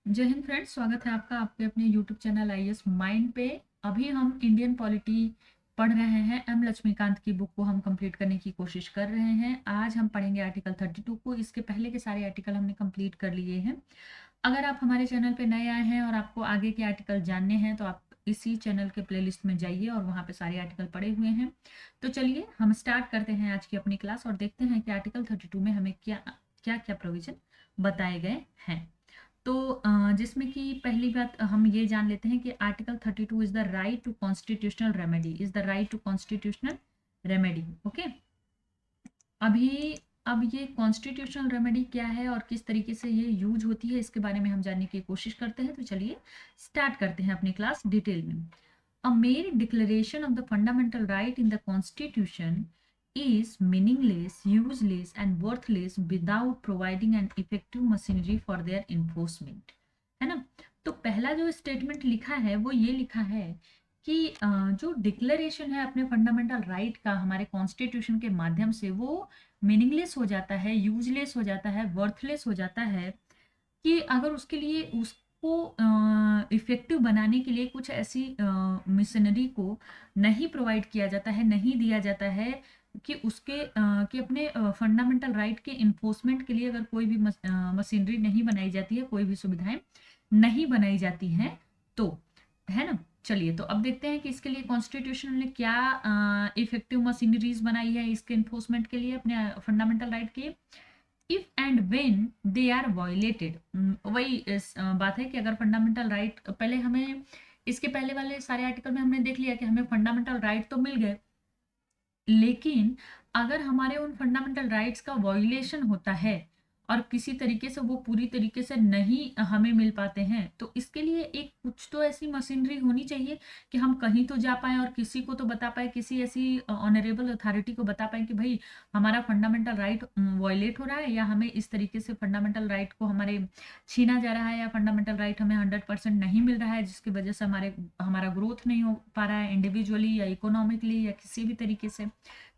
जय हिंद फ्रेंड्स, स्वागत है आपका आपके अपने यूट्यूब चैनल आईएएस माइंड पे। अभी हम इंडियन पॉलिटी पढ़ रहे हैं। एम लक्ष्मीकांत की बुक को हम कंप्लीट करने की कोशिश कर रहे हैं। आज हम पढ़ेंगे आर्टिकल 32 को। इसके पहले के सारे आर्टिकल हमने कंप्लीट कर लिए हैं। अगर आप हमारे चैनल पे नए आए हैं और आपको आगे के आर्टिकल जानने हैं तो आप इसी चैनल के प्लेलिस्ट में जाइए और वहाँ पे सारे आर्टिकल पड़े हुए हैं। तो चलिए हम स्टार्ट करते हैं आज की अपनी क्लास और देखते हैं कि आर्टिकल 32 में हमें क्या क्या क्या प्रोविजन बताए गए हैं। तो जिसमें कि पहली बात हम ये जान लेते हैं कि article 32 is the right to constitutional remedy, is the right to constitutional remedy. Okay, अभी अब ये कॉन्स्टिट्यूशनल रेमेडी क्या है और किस तरीके से ये यूज होती है इसके बारे में हम जानने की कोशिश करते हैं। तो चलिए स्टार्ट करते हैं अपनी क्लास डिटेल में। अ मेरे declaration of the fundamental right in the constitution is meaningless, useless and worthless without providing an effective machinery for their enforcement। है ना। तो पहला जो स्टेटमेंट लिखा है वो ये लिखा है कि जो डिक्लेरेशन है अपने फंडामेंटल राइट का हमारे कॉन्स्टिट्यूशन के माध्यम से वो मीनिंगलेस हो जाता है, यूजलेस हो जाता है, वर्थलेस हो जाता है कि अगर उसके लिए उसको इफेक्टिव बनाने के लिए कुछ ऐसी मिशनरी को नहीं प्रोवाइड किया जाता है, नहीं दिया जाता है कि उसके कि अपने फंडामेंटल राइट के इन्फोर्समेंट के लिए अगर कोई भी मशीनरी नहीं बनाई जाती है, कोई भी सुविधाएं नहीं बनाई जाती हैं तो, है ना। चलिए तो अब देखते हैं कि इसके लिए कॉन्स्टिट्यूशन ने क्या इफेक्टिव मशीनरीज बनाई है इसके इन्फोर्समेंट के लिए, अपने फंडामेंटल राइट के। If and when they are violated, वही बात है कि अगर फंडामेंटल राइट, पहले हमें इसके पहले वाले सारे आर्टिकल में हमने देख लिया कि हमें फंडामेंटल राइट तो मिल गए, लेकिन अगर हमारे उन फंडामेंटल राइट्स का वायलेशन होता है और किसी तरीके से वो पूरी तरीके से नहीं हमें मिल पाते हैं तो इसके लिए एक कुछ तो ऐसी मशीनरी होनी चाहिए कि हम कहीं तो जा पाएं और किसी को तो बता पाए, किसी ऐसी ऑनरेबल अथॉरिटी को बता पाए कि भाई हमारा फंडामेंटल राइट वायलेट हो रहा है, या हमें इस तरीके से फंडामेंटल राइट को हमारे छीना जा रहा है, या फंडामेंटल राइट हमें 100% नहीं मिल रहा है जिसकी वजह से हमारा ग्रोथ नहीं हो पा रहा है इंडिविजुअली या इकोनॉमिकली या किसी भी तरीके से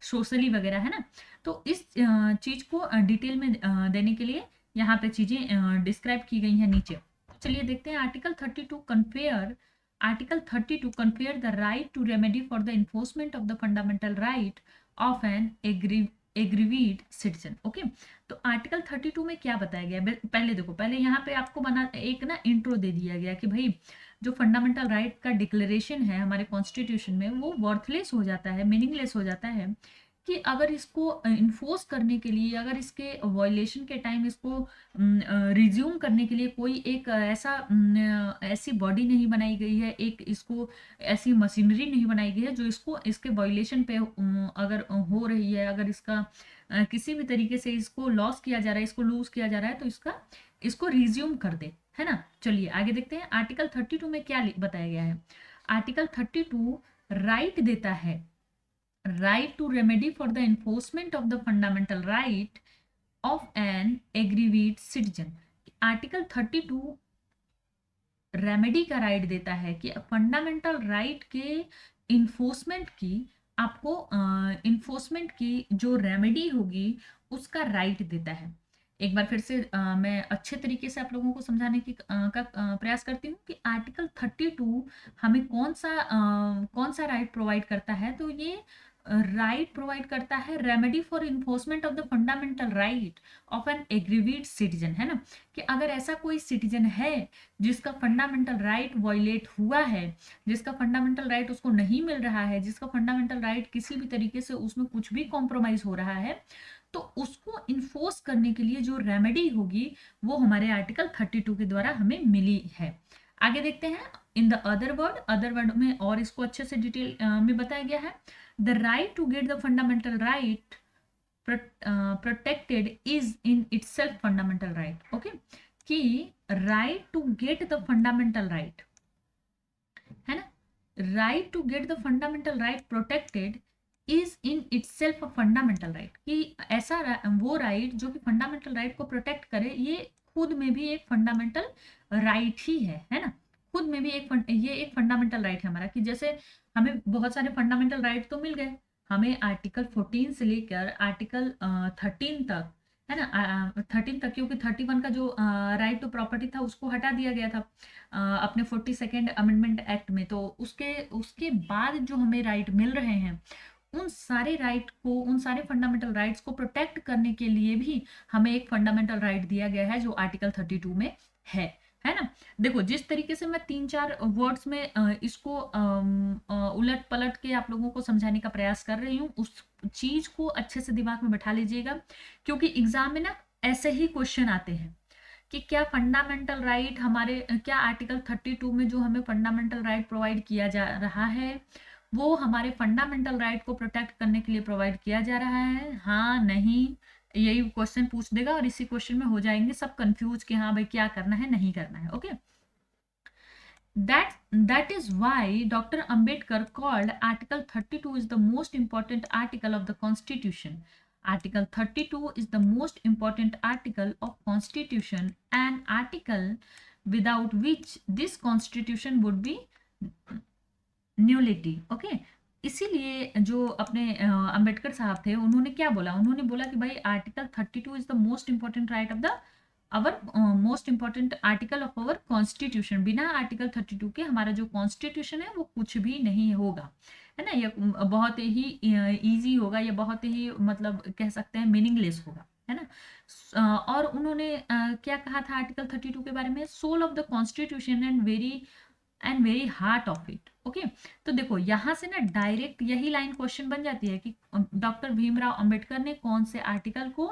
सोशली वगैरह, है ना। तो इस चीज को डिटेल में देने के लिए यहाँ पे चीजें डिस्क्राइब की गई हैं नीचे। चलिए देखते हैं article 32 compare, article 32 compare the right to remedy for the enforcement of the fundamental right of an aggrieved citizen. Okay, तो आर्टिकल 32 में क्या बताया गया, पहले देखो, पहले यहाँ पे आपको बना एक ना इंट्रो दे दिया गया कि भाई जो फंडामेंटल राइट का डिक्लेरेशन है हमारे कॉन्स्टिट्यूशन में वो वर्थलेस हो जाता है, मीनिंगलेस हो जाता है कि अगर इसको इन्फोर्स करने के लिए, अगर इसके वायलेशन के टाइम इसको रिज्यूम करने के लिए कोई एक ऐसा ऐसी बॉडी नहीं बनाई गई है, एक इसको ऐसी मशीनरी नहीं बनाई गई है जो इसको इसके वायलेशन पे अगर हो रही है, अगर इसका किसी भी तरीके से इसको लॉस किया जा रहा है, इसको लूज किया जा रहा है तो इसको रिज्यूम कर दे, है ना। चलिए आगे देखते हैं आर्टिकल 32 में क्या बताया गया है। आर्टिकल 32 राइट देता है, right to remedy for the enforcement of the fundamental right of an aggrieved citizen। Article 32 remedy का राइट देता है कि फंडामेंटल राइट के इन्फोर्समेंट की, आपको इन्फोर्समेंट की जो रेमेडी होगी उसका राइट देता है। एक बार फिर से मैं अच्छे तरीके से आप लोगों को समझाने की प्रयास करती हूँ कि आर्टिकल 32 हमें कौन सा राइट प्रोवाइड करता है। तो ये राइट प्रोवाइड करता है remedy for enforcement of the fundamental right of an aggrieved citizen, है ना। कि अगर ऐसा कोई सिटीजन है जिसका फंडामेंटल राइट वायलेट हुआ है, जिसका फंडामेंटल राइट उसको नहीं मिल रहा है, जिसका फंडामेंटल राइट किसी भी तरीके से उसमें कुछ भी कॉम्प्रोमाइज हो रहा है, तो उसको इन्फोर्स करने के लिए जो रेमेडी होगी वो हमारे आर्टिकल 32 के द्वारा हमें मिली है। आगे देखते हैं इन द अदर वर्ड में और इसको अच्छे से डिटेल में बताया गया है। The right to get the fundamental right protected is in itself fundamental right. Okay, कि right to get the fundamental right, है ना, right to get the fundamental right protected is in itself a fundamental right, कि ऐसा वो right जो कि fundamental right को protect करे ये खुद में भी एक फंडामेंटल राइट ही है ना। खुद में भी ये एक फंडामेंटल राइट है हमारा, कि जैसे हमें बहुत सारे फंडामेंटल राइट तो मिल गए, हमें आर्टिकल 14 से लेकर आर्टिकल 13 तक है ना, 13 तक, क्योंकि 31 का जो राइट टू प्रॉपर्टी था उसको हटा दिया गया था अपने 42nd अमेंडमेंट एक्ट में। तो उसके उसके बाद जो हमें राइट मिल रहे हैं, उन सारे राइट को, उन सारे फंडामेंटल राइट्स को प्रोटेक्ट करने के लिए भी हमें एक फंडामेंटल राइट दिया गया है जो आर्टिकल 32 में है ना। देखो, जिस तरीके से मैं 3-4 वर्ड्स में इसको उलट पलट के आप लोगों को समझाने का प्रयास कर रही हूँ, उस चीज को अच्छे से दिमाग में बैठा लीजिएगा, क्योंकि एग्जाम में ना ऐसे ही क्वेश्चन आते हैं कि क्या फंडामेंटल राइट हमारे, क्या आर्टिकल 32 में जो हमें फंडामेंटल राइट प्रोवाइड किया जा रहा है वो हमारे फंडामेंटल राइट को प्रोटेक्ट करने के लिए प्रोवाइड किया जा रहा है, हाँ नहीं, यही क्वेश्चन पूछ देगा और इसी क्वेश्चन में हो जाएंगे सब कंफ्यूज कि हाँ भाई क्या करना है नहीं करना है। Okay, that is why Dr. Ambedkar called Article 32 is the most important article of the Constitution. Article 32 is the most important article of Constitution, an article without which this Constitution would be nullity. Okay, इसीलिए जो अपने अंबेडकर साहब थे उन्होंने क्या बोला, उन्होंने बोला कि भाई article 32 is the most important right of the our most important article of our constitution. बिना आर्टिकल 32 के हमारा जो कॉन्स्टिट्यूशन है वो कुछ भी नहीं होगा, है ना। ये बहुत ही इजी होगा, या बहुत ही मतलब कह सकते हैं मीनिंगलेस होगा, है ना। और उन्होंने क्या कहा था आर्टिकल 32 के बारे में, soul of the constitution and very heart of it. Okay, तो देखो यहाँ से ना डायरेक्ट यही लाइन क्वेश्चन बन जाती है कि डॉक्टर भीमराव अंबेडकर ने कौन से आर्टिकल को,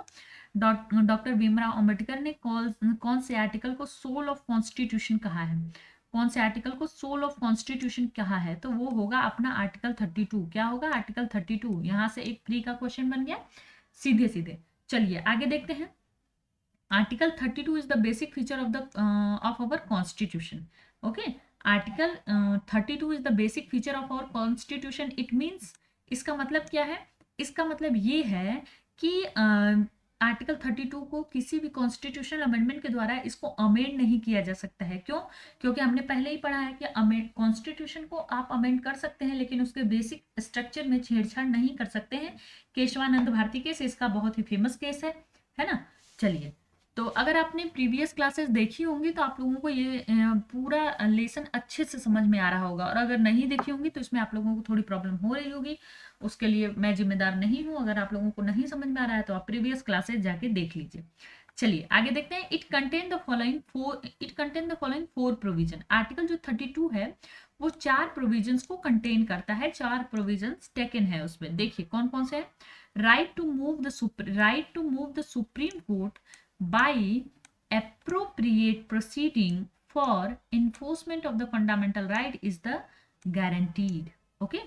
डॉक्टर भीमराव अंबेडकर ने कौन से आर्टिकल को सोल ऑफ कॉन्स्टिट्यूशन कहा है, कौन से आर्टिकल को सोल ऑफ कॉन्स्टिट्यूशन कहा है, तो वो होगा अपना आर्टिकल 32। क्या होगा, आर्टिकल 32। यहाँ से एक प्री का क्वेश्चन बन गया सीधे सीधे। चलिए आगे देखते हैं। Article 32 is the basic feature of our constitution. Okay, article 32 is the basic feature of our constitution. It means, इसका मतलब क्या है, इसका मतलब ये है कि आर्टिकल 32 को किसी भी कॉन्स्टिट्यूशनल अमेंडमेंट के द्वारा इसको अमेंड नहीं किया जा सकता है। क्यों? क्योंकि हमने पहले ही पढ़ा है कि कॉन्स्टिट्यूशन को आप अमेंड कर सकते हैं लेकिन उसके बेसिक स्ट्रक्चर में छेड़छाड़ नहीं कर सकते हैं। केशवानंद भारती केस इसका बहुत ही फेमस केस है ना। चलिए, तो अगर आपने प्रीवियस क्लासेस देखी होंगी तो आप लोगों को ये पूरा लेसन अच्छे से समझ में आ रहा होगा, और अगर नहीं देखी होंगी तो इसमें आप लोगों को थोड़ी प्रॉब्लम हो रही होगी, उसके लिए मैं जिम्मेदार नहीं हूँ। अगर आप लोगों को नहीं समझ में आ रहा है तो आप प्रीवियस क्लासेस जाके देख लीजिए। चलिए आगे देखते हैं। It contain the following 4 provision. Article जो 32 है वो 4 प्रोविजंस को कंटेन करता है, 4 प्रोविजंस टेकन है उसमें। देखिए कौन कौन से है। Right to move the supreme Court by appropriate proceeding for enforcement of the fundamental right is the guaranteed। Okay,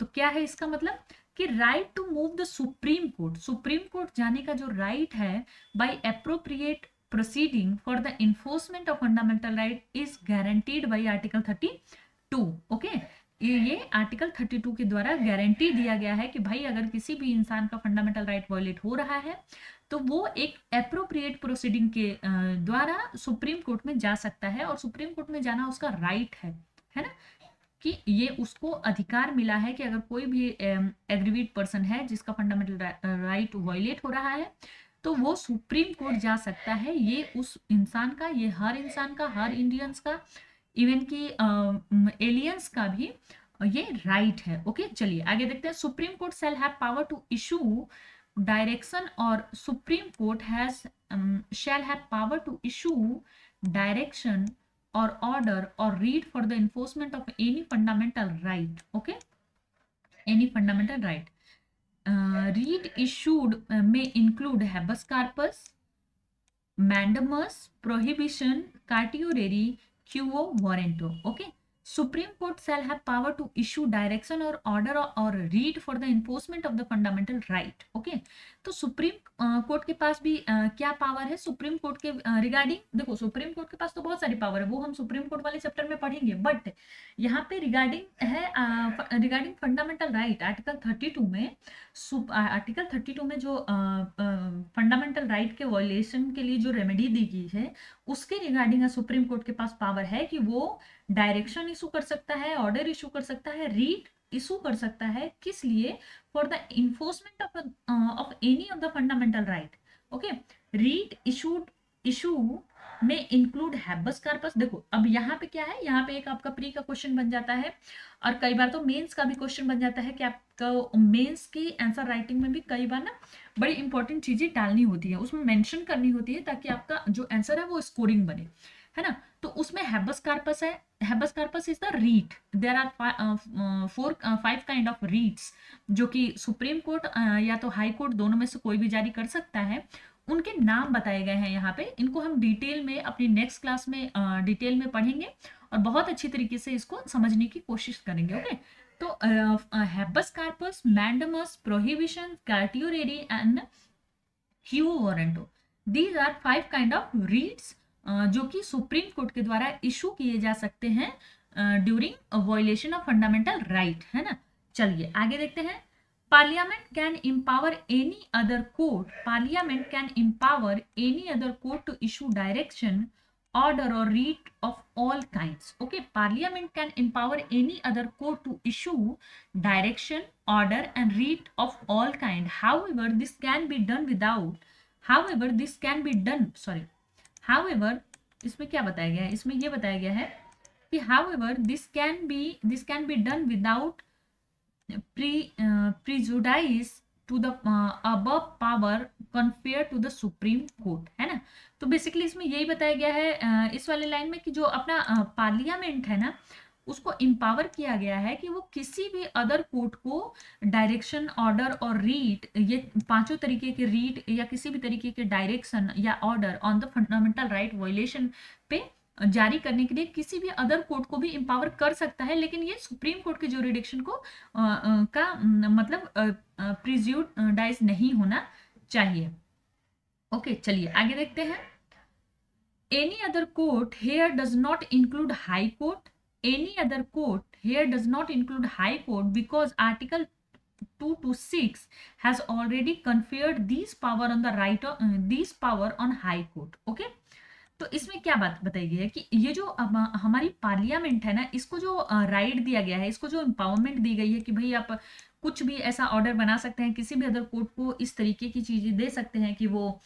तो क्या है इसका मतलब कि right to move the supreme Court जाने का जो राइट है by appropriate proceeding for the enforcement of fundamental right is guaranteed by article 32। Okay, ये आर्टिकल 32 के द्वारा गारंटी दिया गया है कि भाई अगर किसी भी इंसान का फंडामेंटल राइट वायलेट हो रहा है तो वो एक एप्रोप्रिएट प्रोसीडिंग के द्वारा सुप्रीम कोर्ट में जा सकता है, और सुप्रीम कोर्ट में जाना उसका राइट है ना, कि ये उसको अधिकार मिला है कि अगर कोई भी एग्रीवीड पर्सन है जिसका फंडामेंटल राइट वायलेट हो रहा है तो वो सुप्रीम कोर्ट जा सकता है। ये उस इंसान का, ये हर इंसान का, हर इंडियंस का, इवन की एलियंस का भी ये राइट है। ओके, चलिए आगे देखते हैं। Supreme Court shall have power to issue direction, or Supreme Court shall have power to issue direction or order or read for the enforcement of any fundamental right। Okay, any fundamental right। read issued may include habeas corpus, mandamus, prohibition, certiorari, quo warranto। Okay, Supreme Court shall have power to issue direction or order or read for the enforcement of the fundamental right। Okay, तो supreme court के पास भी क्या power है supreme court के regarding. देखो supreme court के पास तो बहुत सारी पावर है, वो हम सुप्रीम कोर्ट वाले चैप्टर में पढ़ेंगे, बट यहाँ पे रिगार्डिंग है रिगार्डिंग फंडामेंटल राइट आर्टिकल 32 में। आर्टिकल 32 में जो फंडामेंटल राइट के वायलेशन के लिए जो रेमेडी दी गई है उसके रिगार्डिंग सुप्रीम कोर्ट के पास पावर है कि वो डायरेक्शन इशू कर सकता है, ऑर्डर इशू कर सकता है, रीड इशू कर सकता है। किस लिए? For the enforcement of any of the fundamental right. Okay, writ issued, issue में इंक्लूड हैबस कार्पस। देखो अब यहाँ पे क्या है, यहाँ पे एक आपका प्री का क्वेश्चन बन जाता है और कई बार तो मेंस का भी क्वेश्चन बन जाता है कि आपका मेंस की आंसर राइटिंग में भी कई बार ना बड़ी इंपॉर्टेंट चीजें डालनी होती है, उसमें मेंशन करनी होती है ताकि आपका जो आंसर है वो स्कोरिंग बने, है ना। तो उसमें हैबस कार्पस है, habeas corpus is the writ, there are 5 kind of writs जो कि सुप्रीम कोर्ट या तो हाई कोर्ट दोनों में से कोई भी जारी कर सकता है। उनके नाम बताए गए हैं यहाँ पे, इनको हम डिटेल में अपनी नेक्स्ट क्लास में डिटेल में पढ़ेंगे और बहुत अच्छी तरीके से इसको समझने की कोशिश करेंगे। ओके, तो habeas corpus, mandamus, prohibition, certiorari and quo warranto, these are 5 kind of writs जो कि सुप्रीम कोर्ट के द्वारा इशू किए जा सकते हैं during violation of fundamental right, है ना। चलिए आगे देखते हैं। Parliament can empower any other court, parliament can empower any other court to issue direction, order or writ of all kinds. Okay, parliament can empower any other court to issue direction, order and writ of all kind. However this can be done without, however this can be done, sorry, however इसमें क्या बताया गया है, इसमें ये बताया गया है कि however this can be done without prejudice to the above power conferred to the supreme court, है ना। तो बेसिकली इसमें यही बताया गया है इस वाले लाइन में कि जो अपना पार्लियामेंट है ना, उसको एम्पावर किया गया है कि वो किसी भी अदर कोर्ट को डायरेक्शन, ऑर्डर और रीट, ये पांचों तरीके के रीट या किसी भी तरीके के डायरेक्शन या order on the fundamental right violation पे जारी करने के लिए किसी भी अदर कोर्ट को भी एम्पावर कर सकता है, लेकिन ये सुप्रीम कोर्ट के ज्यूरिडिक्शन को का मतलब प्रिज्यूडाइज नहीं होना चाहिए। ओके, चलिए आगे देखते हैं। Any other court here does not include high court, any other court here does not include high court because article 2 to 6 has already conferred these power on the right of these power on high court. Okay, तो इसमें क्या बात बताई गई है कि ये जो हमारी पार्लियामेंट है ना, इसको जो राइट दिया गया है, इसको जो एम्पावरमेंट दी गई है कि भाई आप कुछ भी ऐसा ऑर्डर बना सकते हैं, किसी भी अदर कोर्ट को इस तरीके की चीजें दे सकते हैं कि वो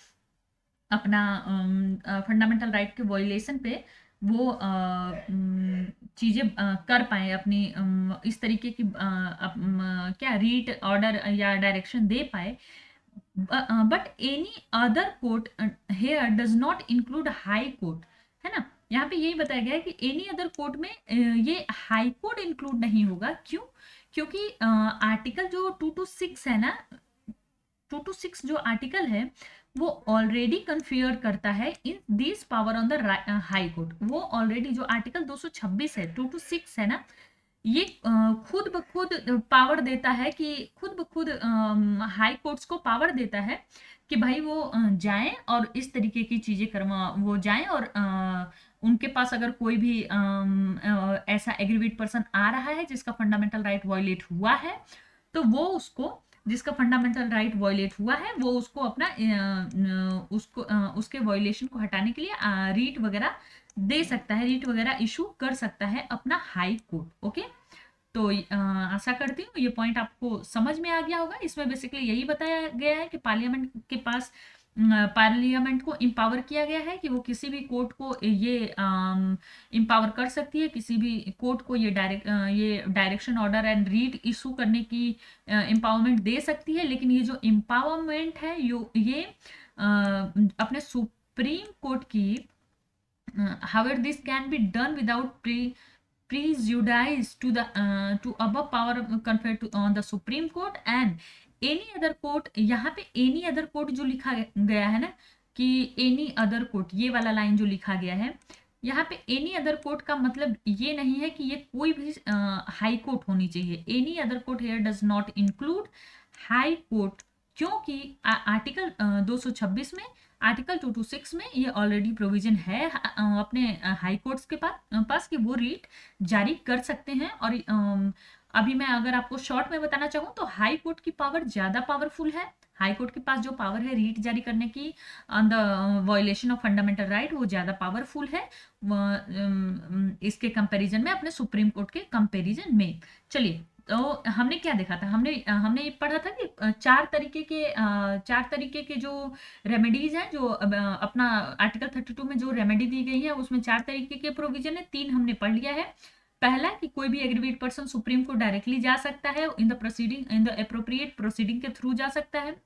अपना फंडामेंटल राइट के वायलेशन पे वो चीजें कर पाए, अपनी इस तरीके की क्या रीट, ऑर्डर या डायरेक्शन दे पाए। But any other court here does not include high court, है ना। यहाँ पे यही बताया गया है कि एनी अदर कोर्ट में ये हाई कोर्ट इंक्लूड नहीं होगा। क्यों? क्योंकि आर्टिकल जो 2 to 6 है ना, 2 to 6 जो आर्टिकल है वो ऑलरेडी कन्फियर करता है in this power on the high court. वो ऑलरेडी जो आर्टिकल 226 है, 2 to 6 है ना, ये खुद ब खुद पावर देता है कि खुद ब खुद हाई कोर्ट्स को पावर देता है कि भाई वो जाएं और इस तरीके की चीजें करवा, वो जाएं और उनके पास अगर कोई भी ऐसा एग्रीवेट पर्सन आ रहा है जिसका फंडामेंटल राइट वायलेट हुआ है, तो वो उसको, जिसका फंडामेंटल राइट वायलेट हुआ है, वो उसको अपना उसको उसके वायलेशन को हटाने के लिए रीट वगैरह दे सकता है, रीट वगैरह इशू कर सकता है अपना हाई कोर्ट। ओके, तो आशा करती हूँ ये पॉइंट आपको समझ में आ गया होगा। इसमें बेसिकली यही बताया गया है कि पार्लियामेंट के पास, पार्लियामेंट को एम्पावर किया गया है कि वो किसी भी कोर्ट को ये एम्पावर कर सकती है, किसी भी कोर्ट को ये direction, order and writ issue करने की एम्पावरमेंट दे सकती है। लेकिन ये जो एम्पावरमेंट है ये अपने सुप्रीम कोर्ट की, however this can be done without prejudice to the to above power conferred on the Supreme Court and any other court। यहाँ पे any other court जो लिखा गया है ना कि any other court, ये वाला लाइन जो लिखा गया है यहाँ पे any other court का मतलब ये नहीं है कि ये कोई भी हाई कोर्ट होनी चाहिए। any other court here does not include high court, क्योंकि आर्टिकल 226 में, आर्टिकल 2 to 6 में ये ऑलरेडी प्रोविजन है अपने हाई कोर्ट्स के पास कि वो रीट जारी कर सकते हैं। और अभी मैं अगर आपको शॉर्ट में बताना चाहूँ तो हाई कोर्ट की पावर ज़्यादा पावरफुल है। हाई कोर्ट के पास जो पावर है रीट जारी करने की on the violation of fundamental right, वो ज़्यादा पावरफुल है इसके कंपैरिजन में, अपने सुप्रीम कोर्ट के कंपैरिजन में। चलिए तो हमने क्या देखा था, हमने हमने ये पढ़ा था कि चार तरीके के जो रेमेडीज हैं, जो अपना आर्टिकल 32 में जो रेमेडी दी गई है उसमें चार तरीके के प्रोविजन है, तीन हमने पढ़ लिया है। पहला कि कोई भी एग्रीवेड पर्सन सुप्रीम कोर्ट डायरेक्टली जा सकता है, इन द अप्रोप्रिएट प्रोसीडिंग के थ्रू जा सकता है।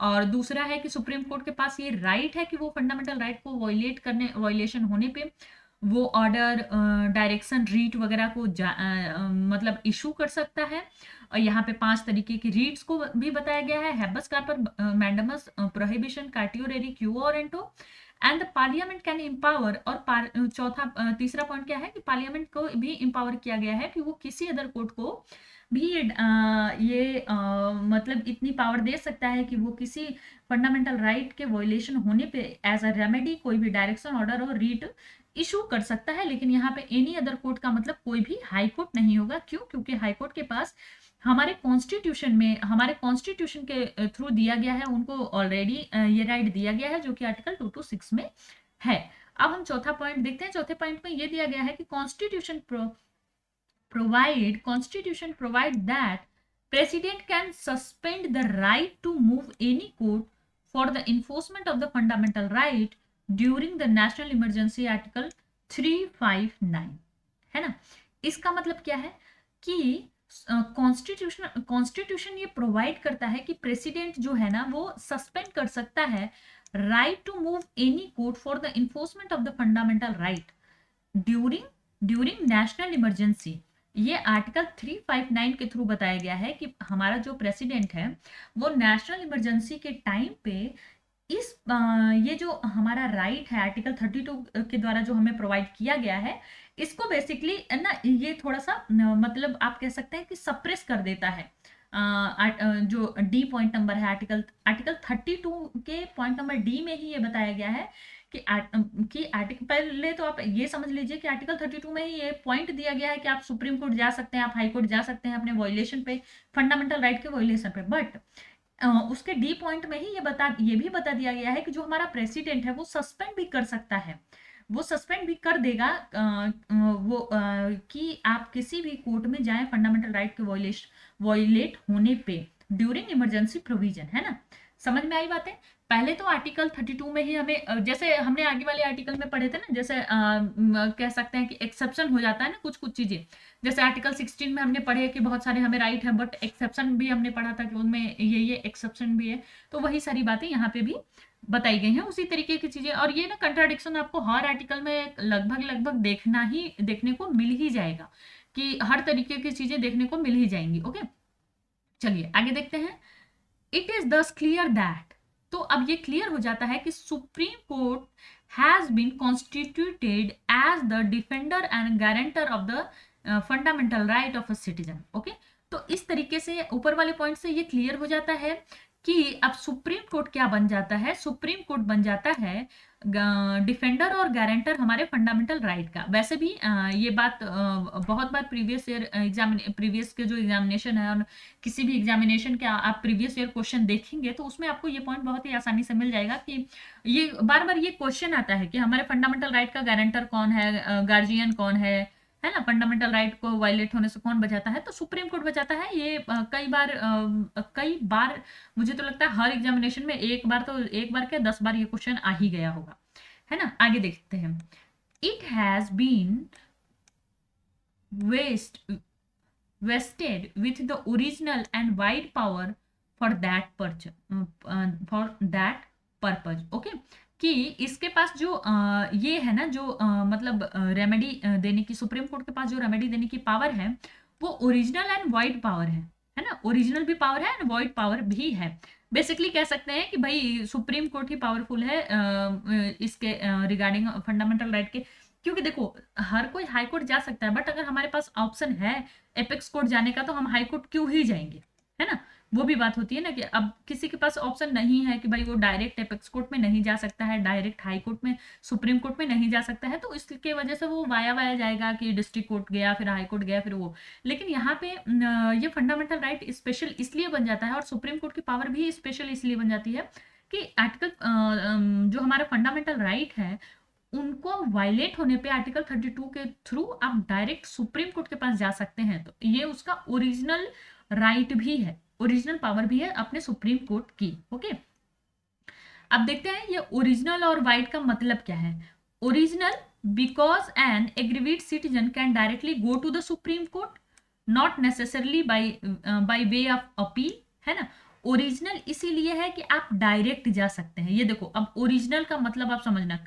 और दूसरा है कि सुप्रीम कोर्ट के पास ये राइट है कि वो फंडामेंटल राइट को वायलेशन होने पे वो ऑर्डर, डायरेक्शन, रीट वगैरह को मतलब इशू कर सकता है। और यहाँ पे 5 तरीके की रीट्स को भी बताया गया है: habeas corpus, mandamus, prohibition, certiorari, quo warranto and the parliament can empower. और तीसरा पॉइंट क्या है कि पार्लियामेंट को भी एम्पावर किया गया है कि वो किसी अदर कोर्ट को भी मतलब इतनी पावर दे सकता है कि वो किसी फंडामेंटल राइट के वायलेशन होने पे एज अ रेमेडी कोई भी डायरेक्शन, ऑर्डर और रीट इशू कर सकता है। लेकिन यहाँ पे एनी अदर कोर्ट का मतलब कोई भी हाई कोर्ट नहीं होगा। क्यों? क्योंकि हाई कोर्ट के पास हमारे कॉन्स्टिट्यूशन के थ्रू दिया गया है, उनको ऑलरेडी ये राइट दिया गया है जो कि आर्टिकल 226 में है। अब हम चौथा पॉइंट देखते हैं। चौथे पॉइंट में ये दिया गया है कि Constitution provide that President can suspend the right to move any court for the enforcement of the fundamental right during the national emergency, Article 359, है ना। इसका मतलब क्या है कि कॉन्स्टिट्यूशन ये प्रोवाइड करता है कि प्रेसिडेंट जो है ना वो सस्पेंड कर सकता है right to move any court for the enforcement of the fundamental right during national emergency. ये आर्टिकल 359 के थ्रू बताया गया है कि हमारा जो प्रेसिडेंट है वो नेशनल इमरजेंसी के टाइम पे ये जो हमारा राइट है आर्टिकल 32 के द्वारा जो हमें प्रोवाइड किया गया है, इसको बेसिकली ना ये थोड़ा सा मतलब आप कह सकते हैं कि सप्रेस कर देता है। जो डी पॉइंट नंबर है आर्टिकल 32 के पॉइंट नंबर डी में ही ये बताया गया है कि आर्टिकल, पहले तो आप ये समझ लीजिए कि आर्टिकल 32 में ही ये पॉइंट दिया गया है कि आप सुप्रीम कोर्ट जा सकते हैं, आप हाई कोर्ट जा सकते हैं अपने वायलेशन पे, फंडामेंटल राइट के वायलेशन पे। बट उसके डी पॉइंट में ही ये भी बता दिया गया है कि जो हमारा प्रेसिडेंट है वो सस्पेंड भी कर सकता है, वो सस्पेंड भी कर देगा कि आप किसी भी कोर्ट में जाएं फंडामेंटल राइट के वायलेट होने पे ड्यूरिंग इमरजेंसी प्रोविजन, है ना। समझ में आई बातें? पहले तो आर्टिकल 32 में ही हमें, जैसे हमने आगे वाले आर्टिकल में पढ़े थे ना, जैसे कह सकते हैं कि एक्सेप्शन हो जाता है ना कुछ कुछ चीजें। जैसे आर्टिकल 16 में हमने पढ़े कि बहुत सारे हमें राइट है बट एक्सेप्शन भी हमने पढ़ा था कि उनमें ये एक्सेप्शन भी है। तो वही सारी बातें यहाँ पे भी बताई गई हैं, उसी तरीके की चीजें। और ये ना कंट्राडिक्शन आपको हर आर्टिकल में लगभग देखने को मिल ही जाएगा, कि हर तरीके की चीजें देखने को मिल ही जाएंगी। ओके, चलिए आगे देखते हैं। It is this clear that, तो अब ये क्लियर हो जाता है कि supreme court has been constituted as the defender and guarantor of the fundamental right of a citizen. Okay, तो इस तरीके से ऊपर वाले पॉइंट से ये क्लियर हो जाता है कि अब सुप्रीम कोर्ट क्या बन जाता है, सुप्रीम कोर्ट बन जाता है डिफेंडर और गारंटर हमारे फंडामेंटल राइट का। वैसे भी ये बात बहुत बार प्रीवियस के जो एग्जामिनेशन है और किसी भी एग्जामिनेशन के आप प्रीवियस ईयर क्वेश्चन देखेंगे तो उसमें आपको ये पॉइंट बहुत ही आसानी से मिल जाएगा कि ये बार बार ये क्वेश्चन आता है कि हमारे फंडामेंटल राइट का गारंटर कौन है, गार्जियन कौन है ना, फंडामेंटल राइट को वायलेट होने से कौन बचाता है, तो सुप्रीम कोर्ट बचाता है। ये कई बार मुझे तो लगता है हर एग्जामिनेशन में एक बार क्या 10 बार ये क्वेश्चन आ ही गया होगा, है ना। आगे देखते हैं। It has been vested with the original and wide power for that purpose। Okay, कि इसके पास जो ये है ना, जो मतलब रेमेडी देने की, सुप्रीम कोर्ट के पास जो रेमेडी देने की पावर है वो ओरिजिनल एंड वाइड पावर है ना। ओरिजिनल भी पावर है एंड वाइड पावर भी है। बेसिकली कह सकते हैं कि भाई सुप्रीम कोर्ट ही पावरफुल है इसके रिगार्डिंग फंडामेंटल राइट के। क्योंकि देखो हर कोई हाई कोर्ट जा सकता है, बट अगर हमारे पास ऑप्शन है एपेक्स कोर्ट जाने का तो हम हाई कोर्ट क्यों ही जाएंगे, है ना। वो भी बात होती है ना कि अब किसी के पास ऑप्शन नहीं है कि भाई वो डायरेक्ट एपेक्स कोर्ट में नहीं जा सकता है, डायरेक्ट हाई कोर्ट में, सुप्रीम कोर्ट में नहीं जा सकता है, तो इसके वजह से वो वाया जाएगा कि डिस्ट्रिक्ट कोर्ट गया, फिर हाई कोर्ट गया, फिर वो। लेकिन यहाँ पे ये फंडामेंटल राइट स्पेशल इसलिए बन जाता है और सुप्रीम कोर्ट की पावर भी स्पेशल इसलिए बन जाती है कि आर्टिकल जो हमारा फंडामेंटल राइट है उनको वायलेट होने पे आर्टिकल 32 के थ्रू आप डायरेक्ट सुप्रीम कोर्ट के पास जा सकते हैं। तो ये उसका ओरिजिनल राइट भी है, ओरिजिनल पावर भी है अपने सुप्रीम कोर्ट की। ओके, अब देखते हैं ये ओरिजिनल और वाइड का मतलब क्या है। Original, because an aggrieved citizen can directly go to the supreme court, not necessarily by way of appeal, है ना। ओरिजिनल इसीलिए है कि आप डायरेक्ट जा सकते हैं। ये देखो, अब ओरिजिनल का मतलब आप समझना,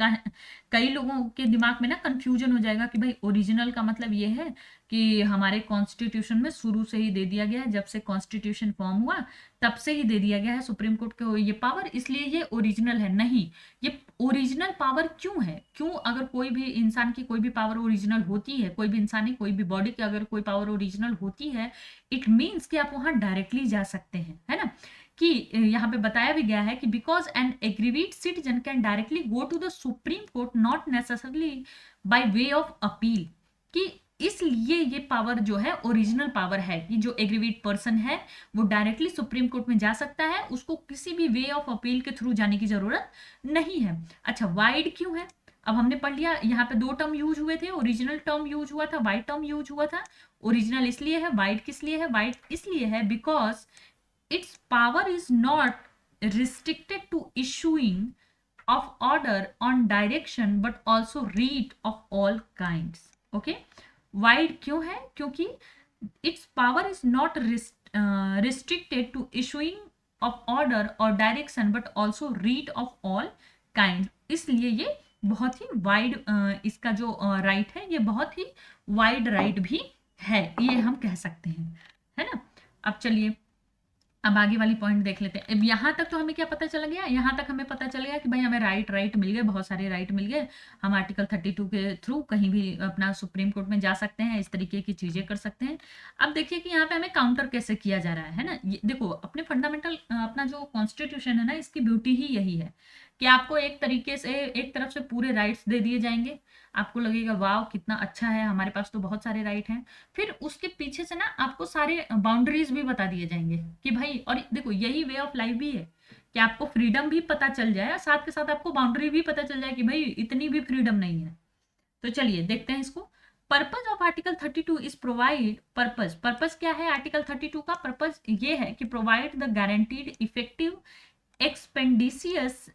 कई लोगों के दिमाग में ना कंफ्यूजन हो जाएगा कि भाई ओरिजिनल का मतलब ये है कि हमारे कॉन्स्टिट्यूशन में शुरू से ही दे दिया गया है, जब से कॉन्स्टिट्यूशन फॉर्म हुआ तब से ही दे दिया गया है सुप्रीम कोर्ट को ये पावर, इसलिए ये ओरिजिनल है। नहीं, ये ओरिजिनल पावर क्यों है? क्यों, अगर कोई भी इंसान की कोई भी पावर ओरिजिनल होती है, कोई भी इंसान की कोई भी बॉडी की अगर कोई पावर ओरिजिनल होती है, इट मीन्स कि आप वहां डायरेक्टली जा सकते हैं, है ना। कि यहाँ पे बताया भी गया है कि because an aggrieved citizen can directly go to the supreme court not necessarily by way of appeal, कि इसलिए ये पावर जो है ओरिजिनल पावर है कि जो एग्रीवीड पर्सन है वो डायरेक्टली सुप्रीम कोर्ट में जा सकता है, उसको किसी भी वे ऑफ अपील के थ्रू जाने की जरूरत नहीं है। अच्छा, वाइड क्यों है? अब हमने पढ़ लिया, यहाँ पे दो टर्म यूज हुए थे, ओरिजिनल टर्म यूज हुआ था, वाइड टर्म यूज हुआ था। ओरिजिनल इसलिए है, वाइड किस लिए है? वाइड इसलिए है because its power is not restricted to issuing of order on direction but also writ of all kinds. Okay, wide क्यों है? क्योंकि its power is not restricted to issuing of order or direction but also writ of all kind, इसलिए ये बहुत ही wide, इसका जो right है ये बहुत ही वाइड राइट भी है, ये हम कह सकते हैं, है ना। अब चलिए, अब आगे वाली पॉइंट देख लेते हैं। अब यहाँ तक तो हमें क्या पता चल गया? यहाँ तक हमें पता चल गया कि भाई हमें राइट मिल गए, बहुत सारे राइट मिल गए, हम आर्टिकल 32 के थ्रू कहीं भी अपना सुप्रीम कोर्ट में जा सकते हैं, इस तरीके की चीजें कर सकते हैं। अब देखिए कि यहाँ पे हमें काउंटर कैसे किया जा रहा है ना। ये देखो, अपने फंडामेंटल, अपना जो कॉन्स्टिट्यूशन है ना, इसकी ब्यूटी ही यही है कि आपको एक तरीके से, एक तरफ से पूरे राइट्स दे दिए जाएंगे, आपको लगेगा वाह कितना अच्छा है, हमारे पास तो बहुत सारे राइट हैं। फिर उसके पीछे से ना आपको सारे बाउंड्रीज भी बता दिए जाएंगे कि भाई, और देखो यही वे ऑफ लाइफ भी है कि आपको फ्रीडम भी पता चल जाए, साथ के साथ आपको बाउंड्री भी पता चल जाए कि भाई इतनी भी फ्रीडम नहीं है। तो चलिए देखते हैं इसको। Purpose of article 32 is provide, purpose क्या है आर्टिकल 32 का? पर्पज ये है कि provide the guaranteed effective expeditious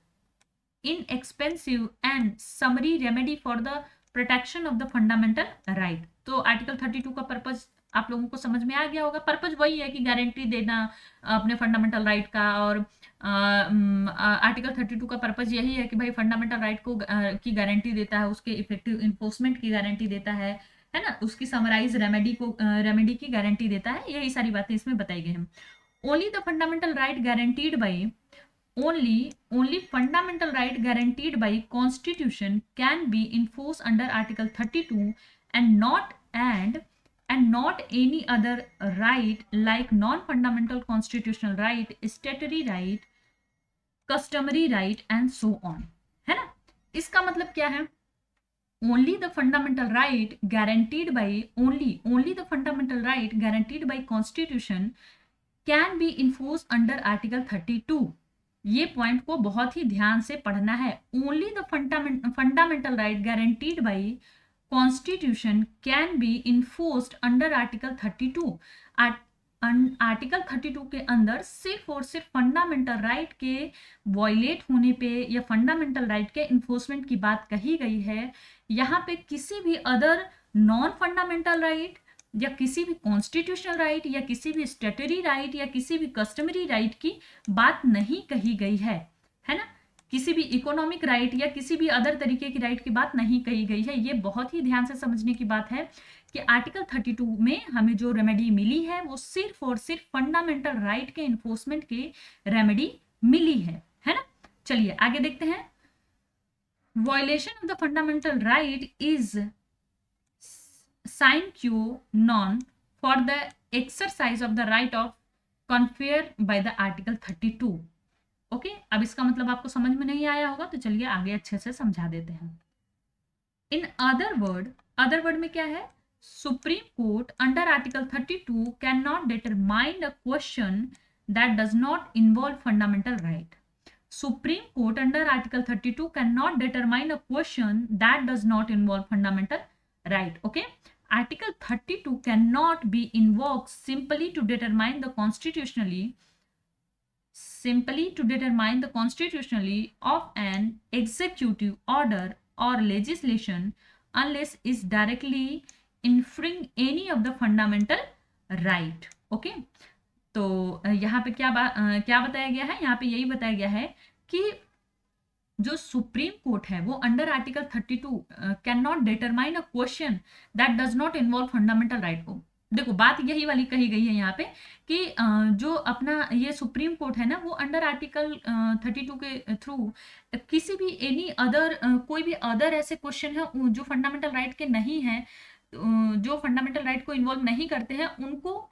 inexpensive and summary remedy for the protection of the fundamental right। तो आर्टिकल 32 का पर्पज आप लोगों को समझ में आ गया होगा। पर्पज वही है कि गारंटी देना अपने फंडामेंटल राइट का, और आर्टिकल 32 का पर्पज यही है कि भाई फंडामेंटल राइट को की गारंटी देता है, उसके इफेक्टिव इन्फोर्समेंट की गारंटी देता है ना, उसकी समराइज रेमेडी की गारंटी देता है। यही सारी बातें इसमें बताई गई हैं। Only the fundamental right guaranteed by only fundamental right guaranteed by constitution can be enforced under article 32 and not any other right like non fundamental constitutional right, statutory right, customary right and so on, है ना। इसका मतलब क्या है? only the fundamental right guaranteed by only the fundamental right guaranteed by constitution can be enforced under article 32। ये point को बहुत ही ध्यान से पढ़ना है। Only the fundamental right guaranteed by constitution can be enforced under article 32। Article 32 के अंदर सिर्फ और सिर्फ फंडामेंटल राइट के वायलेट होने पे या फंडामेंटल राइट के इन्फोर्समेंट की बात कही गई है। यहाँ पे किसी भी अदर नॉन फंडामेंटल राइट या किसी भी कॉन्स्टिट्यूशनल राइट या किसी भी स्टैट्यूटरी राइट या किसी भी कस्टमरी राइट की बात नहीं कही गई है ना। किसी भी इकोनॉमिक राइट या किसी भी अदर तरीके की राइट की बात नहीं कही गई है। ये बहुत ही ध्यान से समझने की बात है कि आर्टिकल 32 में हमें जो रेमेडी मिली है वो सिर्फ और सिर्फ फंडामेंटल राइट के इन्फोर्समेंट की रेमेडी मिली है ना। चलिए आगे देखते हैं। Violation of the fundamental right is sine qua non for the exercise of the right of conferred by the article 32। Okay, अब इसका मतलब आपको समझ में नहीं आया होगा, तो चलिए आगे अच्छे से समझा देते हैं। इन अदर वर्ड में क्या है? Supreme court under article 32 can not determine a question that does not involve fundamental right. Supreme Court under Article 32 cannot determine a question that does not involve fundamental right. Okay, Article 32 cannot be invoked simply to determine the constitutionally of an executive order or legislation unless is directly infring any of the fundamental right. Okay, तो यहाँ पे क्या बताया गया है, यहाँ पे यही बताया गया है कि जो सुप्रीम कोर्ट है वो under article 32 can not determine a question that does not involve fundamental right को। देखो बात यही वाली कही गई है यहाँ पे कि जो अपना ये सुप्रीम कोर्ट है ना वो अंडर आर्टिकल 32 के थ्रू किसी भी एनी अदर कोई भी अदर ऐसे क्वेश्चन है जो फंडामेंटल राइट के नहीं है, जो फंडामेंटल राइट को इन्वॉल्व नहीं करते हैं, उनको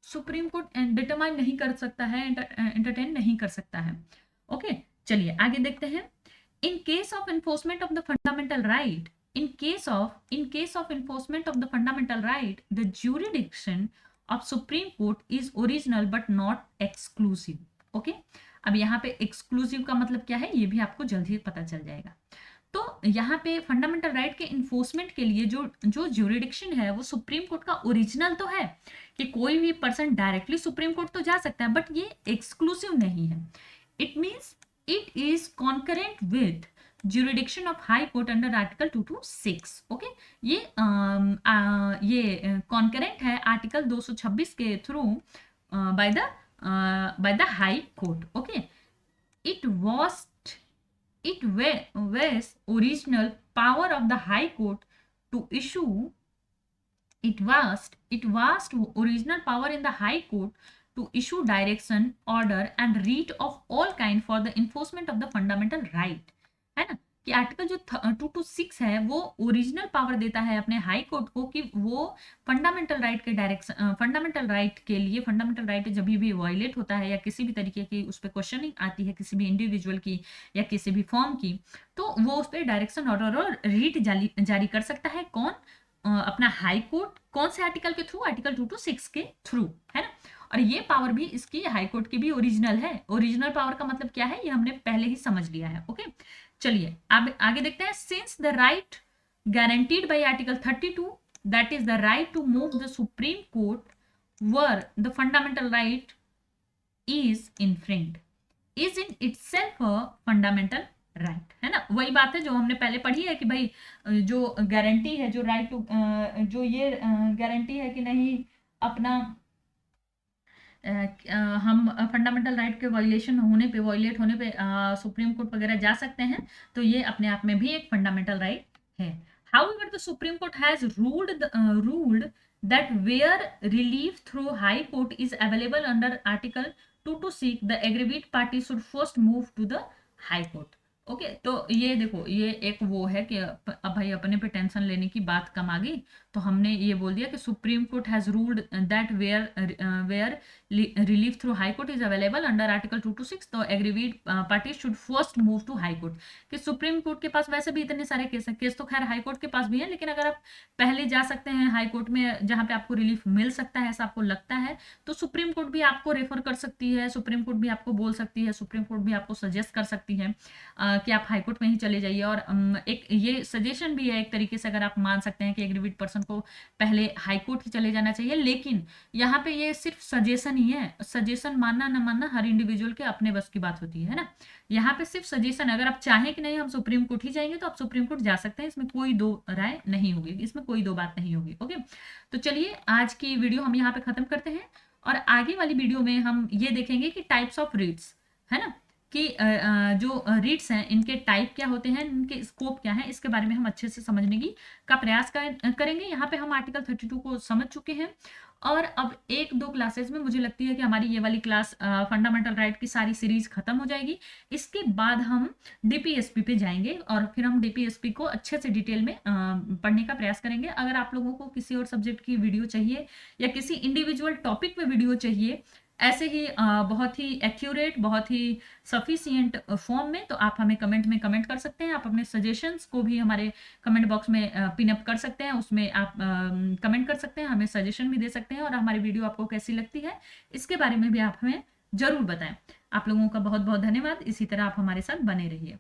सुप्रीम कोर्ट डिटरमाइन नहीं कर सकता है, एंटरटेन नहीं कर सकता है। ओके, चलिए आगे देखते हैं। In case of enforcement of the fundamental right, in case of enforcement of the fundamental right, the jurisdiction of Supreme Court is original but not exclusive. Okay? अब यहाँ पे exclusive का मतलब क्या है ये भी आपको जल्द ही पता चल जाएगा। तो यहाँ पे फंडामेंटल राइट के इन्फोर्समेंट के लिए जो ज्यूरिडिक्शन है वो सुप्रीम कोर्ट का ओरिजिनल तो है कि कोई भी पर्सन डायरेक्टली सुप्रीम कोर्ट तो जा सकता है, बट ये एक्सक्लूसिव नहीं है। It means it is concurrent with jurisdiction of high court under article 226. okay, ये concurrent है आर्टिकल 226 के through by the high court. okay, it was original power of the high court to issue original power in the high court to issue direction, order and writ of all kind for the enforcement of the fundamental right. है ना कि article जो 226 है वो original power देता है अपने high court को कि वो फंडामेंटल राइट के डायरेक्शन, फंडामेंटल राइट के लिए, फंडामेंटल राइट जब भी वायलेट होता है या किसी भी तरीके की उस पर क्वेश्चनिंग आती है किसी भी इंडिविजुअल की या किसी भी फॉर्म की, तो वो उस पर डायरेक्शन, ऑर्डर और रीट जारी कर सकता है। कौन? अपना हाई कोर्ट। कौन से आर्टिकल के थ्रू? आर्टिकल 226 के थ्रू, है ना। और ये पावर भी इसकी हाई कोर्ट की भी ओरिजिनल है। ओरिजिनल पावर का मतलब क्या है ये हमने पहले ही समझ लिया है। ओके, चलिए अब आगे देखते हैं। Since the right guaranteed by article 32 that is the right to move the supreme court where the fundamental right is infringed is in itself a fundamental right, है ना। वही बात है जो हमने पहले पढ़ी है कि भाई जो गारंटी है, जो राइट टू जो ये गारंटी है कि नहीं अपना हम फंडामेंटल राइट के वायलेट होने पे सुप्रीम कोर्ट वगैरह जा सकते हैं, तो ये अपने आप में भी एक फंडामेंटल राइट है। However the supreme court has ruled that where relief through high court is available under article 226 the aggrieved party should first move to the high court. Okay, तो ये देखो ये एक वो है कि अब भाई अपने पे टेंशन लेने की बात कम आ गई, तो हमने ये बोल दिया कि supreme court has ruled that where relief through high court is available under article 226 तो aggrieved party should first move to high court. कि सुप्रीम कोर्ट के पास वैसे भी इतने सारे केस तो खैर हाई कोर्ट के पास भी है, लेकिन अगर आप पहले जा सकते हैं हाई कोर्ट में जहाँ पे आपको रिलीफ मिल सकता है ऐसा आपको लगता है, तो सुप्रीम कोर्ट भी आपको रेफर कर सकती है, सुप्रीम कोर्ट भी आपको बोल सकती है, सुप्रीम कोर्ट भी आपको सजेस्ट कर सकती है कि आप हाईकोर्ट में ही चले जाइए। और एक ये सजेशन भी है एक तरीके से, अगर आप मान सकते हैं कि एग्रीवीड पर्सन को पहले हाईकोर्ट ही चले जाना चाहिए, लेकिन यहाँ पे ये सिर्फ सजेशन ही है। सजेशन मानना ना मानना हर इंडिविजुअल के अपने बस की बात होती है ना। यहाँ पे सिर्फ सजेशन, अगर आप चाहें कि नहीं हम सुप्रीम कोर्ट ही जाएंगे तो आप सुप्रीम कोर्ट जा सकते हैं, इसमें कोई दो राय नहीं होगी, इसमें कोई दो बात नहीं होगी। ओके, तो चलिए आज की वीडियो हम यहाँ पे खत्म करते हैं और आगे वाली वीडियो में हम ये देखेंगे कि टाइप्स ऑफ रीट्स, है ना, कि जो रीट्स हैं इनके टाइप क्या होते हैं, इनके स्कोप क्या है, इसके बारे में हम अच्छे से समझने का प्रयास करेंगे। यहाँ पे हम आर्टिकल 32 को समझ चुके हैं और अब एक दो क्लासेस में मुझे लगती है कि हमारी ये वाली क्लास फंडामेंटल राइट की सारी सीरीज खत्म हो जाएगी। इसके बाद हम डीपीएसपी पे जाएंगे और फिर हम डीपीएसपी को अच्छे से डिटेल में पढ़ने का प्रयास करेंगे। अगर आप लोगों को किसी और सब्जेक्ट की वीडियो चाहिए या किसी इंडिविजुअल टॉपिक पे वीडियो चाहिए ऐसे ही बहुत ही एक्यूरेट, बहुत ही सफिशिएंट फॉर्म में, तो आप हमें कमेंट में कमेंट कर सकते हैं। आप अपने सजेशंस को भी हमारे कमेंट बॉक्स में पिन अप कर सकते हैं, उसमें आप कमेंट कर सकते हैं, हमें सजेशन भी दे सकते हैं और हमारी वीडियो आपको कैसी लगती है इसके बारे में भी आप हमें जरूर बताएं। आप लोगों का बहुत बहुत धन्यवाद। इसी तरह आप हमारे साथ बने रहिए।